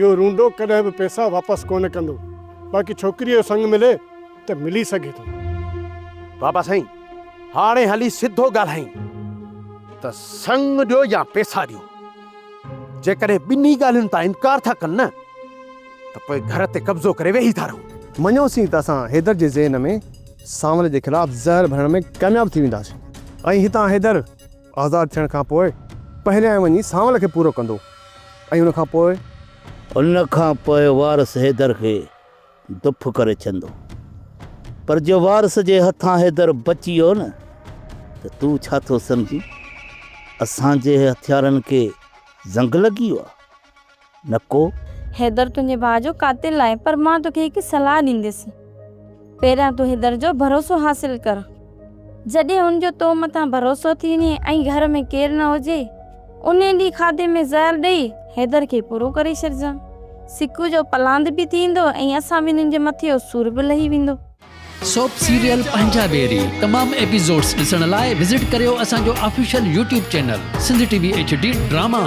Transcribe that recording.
इहो रूंडो कॾहिं बि पैसा वापसि कोन कंदो। बाक़ी छोकिरीअ जो संग मिले त मिली सघे थो। बाबा साईं, हाणे हली सिधो ॻाल्हाई त संग ॾियो या पैसा ॾियो। जेकॾहिं ॿिन्ही ॻाल्हियुनि तां इनकार था कनि न त पोइ घर ते कब्ज़ो करे वेही था रहूं। मञोसीं त असां हैदर जे ज़हन में सांवल जे ख़िलाफ़ ज़हर भरण में कामयाब थी वेंदासीं। ऐं हितां हैदर आज़ादु थियण खां पोइ पहिरियां वञी सांवल खे पूरो कंदो ऐं उन खां पोइ वारस हैदर खे दुफ करे छंदो। पर जो वारस जे हथां हैदर बची वियो न त तूं छा थो सम्झी? असांजे हथियारनि खे ज़ंग लॻी वियो आहे न को। हैदर तुंहिंजे भाउ जो कातिल आहे, पर मां तोखे हिकु सलाह ॾींदसि। पहिरियां तूं हैदर जो भरोसो हासिल कर। जॾहिं हुनजो तो मथां भरोसो थी वञे ऐं घर में केर न हुजे, उन ॾींहुं खाधे में ज़हर ॾेई हैदर खे पूरो करे छॾिजां। सिकू जो पलांद बि थींदो ऐं असां ॿिन्हिनि जे मथे सूर बि लही वेंदो। सोप सीरियल पंजाबेरी तमाम एपिसोड्स ॾिसण लाइ विज़िट करियो असांजो official YouTube channel Sindh TV HD drama.